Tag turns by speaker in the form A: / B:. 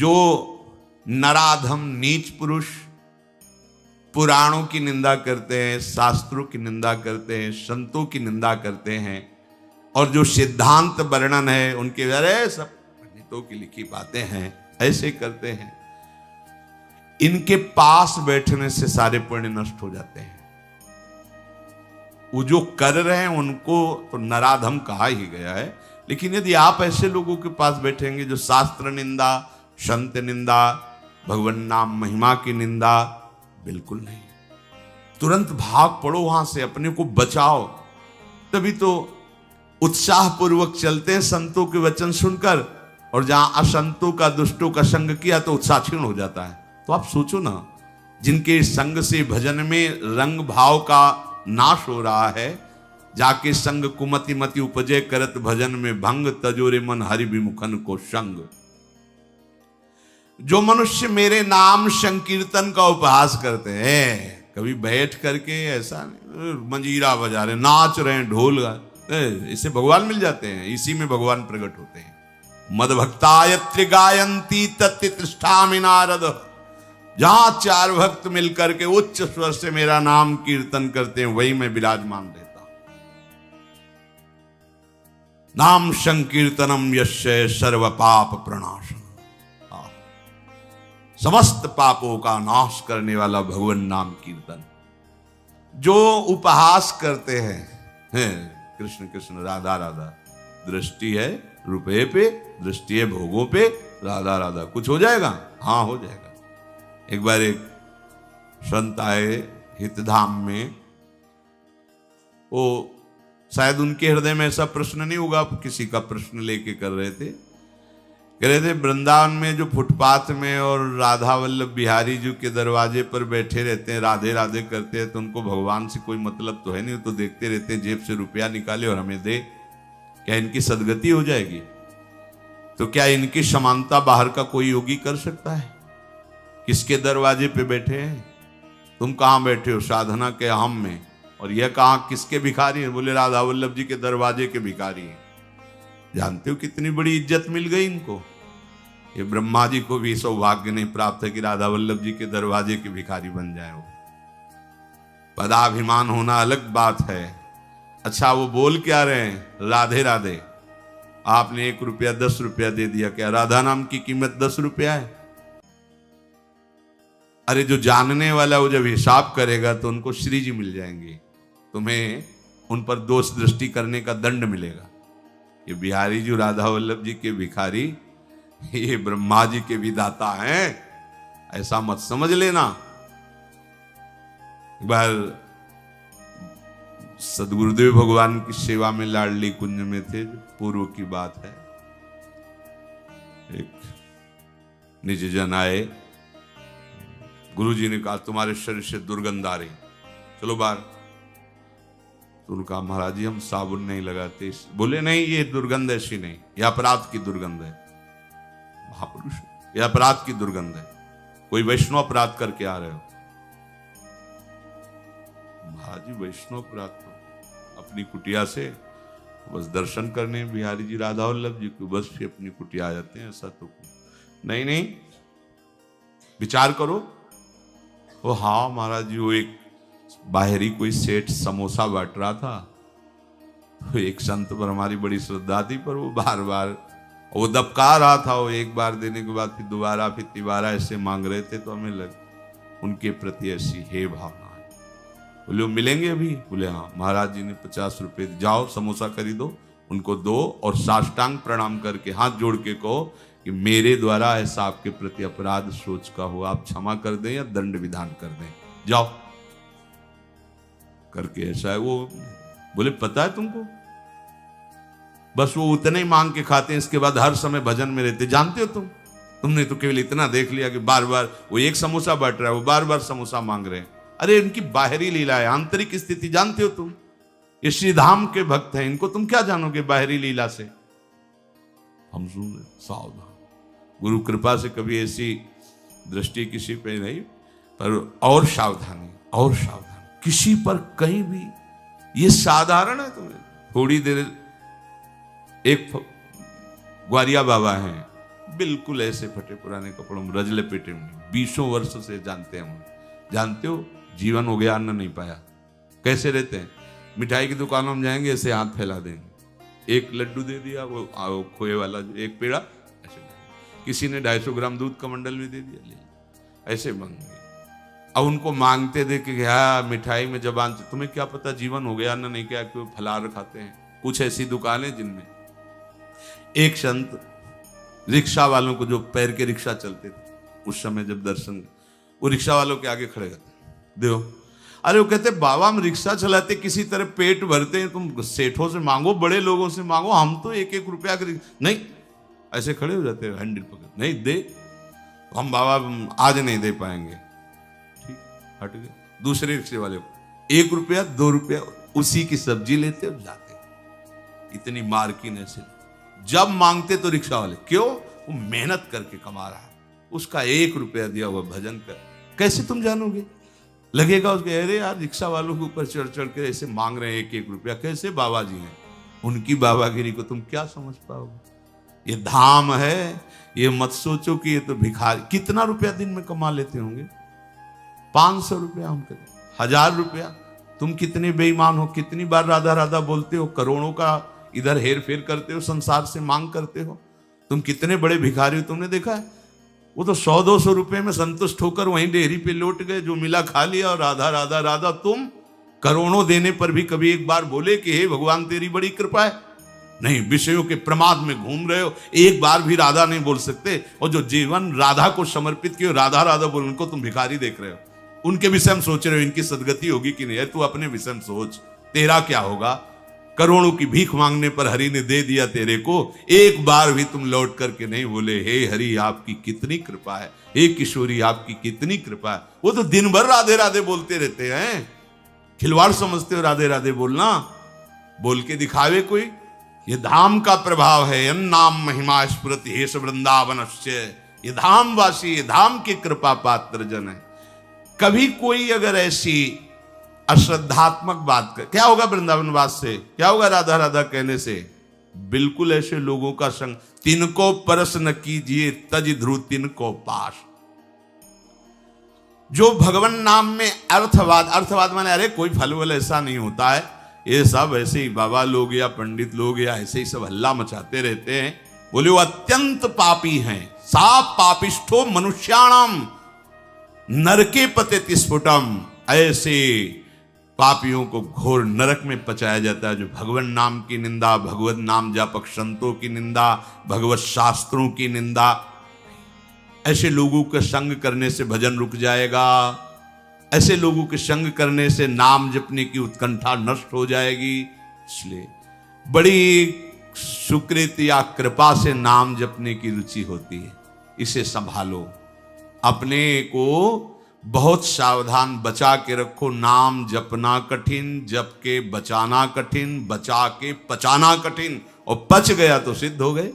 A: जो नराधम नीच पुरुष पुराणों की निंदा करते हैं, शास्त्रों की निंदा करते हैं, संतों की निंदा करते हैं, और जो सिद्धांत वर्णन है उनके अरे सब पंडितों की लिखी बातें हैं, ऐसे करते हैं, इनके पास बैठने से सारे पुण्य नष्ट हो जाते हैं। वो जो कर रहे हैं उनको तो नराधम कहा ही गया है, लेकिन यदि आप ऐसे लोगों के पास बैठेंगे जो शास्त्र निंदा, संत निंदा, भगवान नाम महिमा की निंदा, बिल्कुल नहीं। तुरंत भाग पड़ो वहां से, अपने को बचाओ। तभी तो उत्साह पूर्वक चलते हैं संतों के वचन सुनकर, और जहां असंतों का, दुष्टों का संग किया तो उत्साह क्षीण हो जाता है। तो आप सोचो ना, जिनके संग से भजन में रंग भाव का नाश हो रहा है, जाके संग कुमति मति उपजे करत भजन में भंग, तजोरे मन हरि विमुखन को संग। जो मनुष्य मेरे नाम संकीर्तन का उपहास करते हैं, कभी बैठ करके ऐसा नहीं मंजीरा बजा रहे, नाच रहे हैं, ढोल इसे भगवान मिल जाते हैं, इसी में भगवान प्रकट होते हैं। मद भक्तायत्र गायंती तत्तिष्ठामि नारद, जहां चार भक्त मिलकर के उच्च स्वर से मेरा नाम कीर्तन करते हैं, वही मैं विराजमान रहता। नाम संकीर्तनम यस्य सर्व पाप प्रणाशन, समस्त पापों का नाश करने वाला भगवान नाम कीर्तन। जो उपहास करते हैं कृष्ण कृष्ण राधा राधा, दृष्टि है रुपये पे, दृष्टि है भोगों पे, राधा राधा, कुछ हो जाएगा? हाँ हो जाएगा। एक बार एक संत आए हितधाम में, वो शायद उनके हृदय में ऐसा प्रश्न नहीं होगा, किसी का प्रश्न लेके कर रहे थे। कह रहे थे वृंदावन में जो फुटपाथ में और राधा वल्लभ बिहारी जी के दरवाजे पर बैठे रहते हैं, राधे राधे करते हैं, तो उनको भगवान से कोई मतलब तो है नहीं, तो देखते रहते हैं जेब से रुपया निकाले और हमें दे, क्या इनकी सदगति हो जाएगी? तो क्या इनकी समानता बाहर का कोई योगी कर सकता है? किसके दरवाजे पे बैठे हैं? तुम कहां बैठे हो? साधना के हम में। और यह कहां किसके भिखारी हैं? बोले राधा वल्लभ जी के दरवाजे के भिखारी हैं। जानते हो कितनी बड़ी इज्जत मिल गई इनको? ये ब्रह्मा जी को भी सौभाग्य नहीं प्राप्त है कि राधा वल्लभ जी के दरवाजे के भिखारी बन जाए। वो पदाभिमान होना अलग बात है। अच्छा वो बोल क्या रहे हैं? राधे राधे। आपने 1 रुपया 10 रुपया दे दिया, क्या राधा नाम की कीमत 10 रुपया है? अरे जो जानने वाला वो जब हिसाब करेगा तो उनको श्री जी मिल जाएंगे, तुम्हें उन पर दोष दृष्टि करने का दंड मिलेगा। ये बिहारी जी राधा वल्लभ जी के भिखारी, ये ब्रह्मा जी के विधाता हैं, ऐसा मत समझ लेना। एक बार सदगुरुदेव भगवान की सेवा में लाडली कुंज में थे, पूर्व की बात है। एक निज जन आए, गुरुजी ने कहा तुम्हारे शरीर से दुर्गंध आ रही, चलो बाहर। तो उनका महाराज जी हम साबुन नहीं लगाते। बोले नहीं ये दुर्गंध ऐसी नहीं, यह अपराध की दुर्गंध है। महापुरुष, यह अपराध की दुर्गंध है, कोई वैष्णव अपराध करके आ रहे हो। महाराज जी वैष्णव अपराध तो अपनी कुटिया से बस दर्शन करने बिहारी जी राधा वल्लभ जी को बस से अपनी कुटिया आ जाते हैं, ऐसा तो नहीं। नहीं विचार करो। वो हाँ महाराज जी, वो एक बाहरी कोई सेठ समोसा बांट रहा था, तो एक संत पर हमारी बड़ी श्रद्धा थी, पर वो बार बार वो दबका रहा था। वो एक बार देने के बाद फिर दोबारा फिर तिबारा ऐसे मांग रहे थे, तो हमें लग उनके प्रति ऐसी हे भावना है। बोले मिलेंगे अभी? बोले हाँ। महाराज जी ने 50 रुपये, जाओ समोसा खरीदो, उनको दो और साष्टांग प्रणाम करके हाथ जोड़ के कहो कि मेरे द्वारा ऐसा आपके प्रति अपराध सोच का हो, आप क्षमा कर दें या दंड विधान कर दें, जाओ करके ऐसा है। वो बोले पता है तुमको, बस वो उतने ही मांग के खाते हैं, इसके बाद हर समय भजन में रहते। जानते हो तुमने तो केवल इतना देख लिया कि बार बार वो एक समोसा बांट रहा है, वो बार बार समोसा मांग रहे हैं। अरे इनकी बाहरी लीला है, आंतरिक स्थिति जानते हो तुम? ये श्रीधाम के भक्त हैं, इनको तुम क्या जानोगे बाहरी लीला से? हम सुन रहे, सावधान। गुरु कृपा से कभी ऐसी दृष्टि किसी पे नहीं, पर और सावधानी, और सावधानी किसी पर कहीं भी। ये साधारण है। तुम्हें थोड़ी देर, एक ग्वारिया बाबा हैं, बिल्कुल ऐसे फटे पुराने कपड़ों में, रजले पेटे में, 20 वर्ष से जानते हैं हम। जानते हो, जीवन हो गया, अन्न नहीं पाया, कैसे रहते हैं? मिठाई की दुकानों में जाएंगे, ऐसे हाथ फैला देंगे, एक लड्डू दे दिया, वो खोए वाला एक पेड़ा, ऐसे किसी ने 250 ग्राम दूध का मंडल भी दे दिया, ले ऐसे मांगे। अब उनको मांगते देख के हाँ मिठाई में जबान, तुम्हें क्या पता जीवन हो गया, अन्न नहीं क्या, क्यों फलाहार खाते हैं। कुछ ऐसी दुकानें जिनमें एक संत रिक्शा वालों को, जो पैर के रिक्शा चलते थे उस समय, जब दर्शन, वो रिक्शा वालों के आगे खड़े करते, देखो, अरे वो कहते बाबा हम रिक्शा चलाते किसी तरह पेट भरते हैं, तुम सेठों से मांगो, बड़े लोगों से मांगो, हम तो 1-1 रुपया नहीं, ऐसे खड़े हो जाते हैं, हैंडल पकड़, नहीं दे, हम बाबा आज नहीं दे पाएंगे, ठीक, हट गए। दूसरे रिक्शे वाले को 1 रुपया 2 रुपया उसी की सब्जी लेते और जाते। इतनी मार्किन ऐसे, जब मांगते तो रिक्शा वाले, क्यों? वो मेहनत करके कमा रहा है, उसका 1 रुपया दिया हुआ भजन कर, कैसे तुम जानोगे? लगेगा उसके, अरे यार रिक्शा वालों के ऊपर चढ़ चढ़ के ऐसे मांग रहे हैं 1-1 रुपया, कैसे बाबा जी हैं, उनकी बाबागिरी को तुम क्या समझ पाओगे? ये धाम है, ये मत सोचो कि ये तो भिखारी। कितना रुपया दिन में कमा लेते होंगे? 500 रुपया, हम कहते 1000 रुपया। तुम कितने बेईमान हो, कितनी बार राधा राधा बोलते हो, करोड़ों का इधर हेर फेर करते हो, संसार से मांग करते हो, तुम कितने बड़े भिखारी हो, तुमने देखा है? वो तो 100-200 रुपए में संतुष्ट होकर वहीं डेयरी पे लौट गए, जो मिला खा लिया, और राधा राधा राधा। तुम करोड़ों देने पर भी कभी एक बार बोले कि हे भगवान तेरी बड़ी कृपा है? नहीं, विषयों के प्रमाद में घूम रहे हो, एक बार भी राधा नहीं बोल सकते। और जो जीवन राधा को समर्पित किए, राधा राधा बोल, उनको तुम भिखारी देख रहे हो, उनके विषय में सोच रहे हो इनकी सदगति होगी कि नहीं। तू अपने विषय में सोच, तेरा क्या होगा? करोड़ों की भीख मांगने पर हरि ने दे दिया तेरे को, एक बार भी तुम लौट करके नहीं बोले हे हरि आपकी कितनी कृपा है, हे किशोरी आपकी कितनी कृपा है। वो तो दिन भर राधे राधे बोलते रहते हैं, खिलवाड़ समझते हो राधे राधे बोलना, बोल के दिखावे कोई। ये धाम का प्रभाव है, अन्नाम महिमा स्फुरति हेश वृंदावनस्य। ये धाम वासी, ये धाम की कृपा पात्र जन है। कभी कोई अगर ऐसी अश्रद्धात्मक बात कर, क्या होगा वृंदावन वास से, क्या होगा राधा राधा कहने से? बिल्कुल ऐसे लोगों का संग, तिनको परस न कीजिए तज ध्रुव तिनको पास। जो भगवान नाम में अर्थवाद माने अरे कोई फल वल ऐसा नहीं होता है, ये सब ऐसे ही बाबा लोग या पंडित लोग या ऐसे ही सब हल्ला मचाते रहते हैं। बोले वो अत्यंत पापी हैं। सा पापिष्ठो मनुष्याणाम नरके पतेति स्फुटम। ऐसे पापियों को घोर नरक में पचाया जाता है जो भगवान नाम की निंदा, भगवत नाम जापक संतों की निंदा, भगवत शास्त्रों की निंदा। ऐसे लोगों के संग करने से भजन रुक जाएगा, ऐसे लोगों के संग करने से नाम जपने की उत्कंठा नष्ट हो जाएगी। इसलिए बड़ी सुकृति या कृपा से नाम जपने की रुचि होती है, इसे संभालो, अपने को बहुत सावधान बचा के रखो। नाम जपना कठिन, जप के बचाना कठिन, बचा के पचाना कठिन, और पच गया तो सिद्ध हो गए।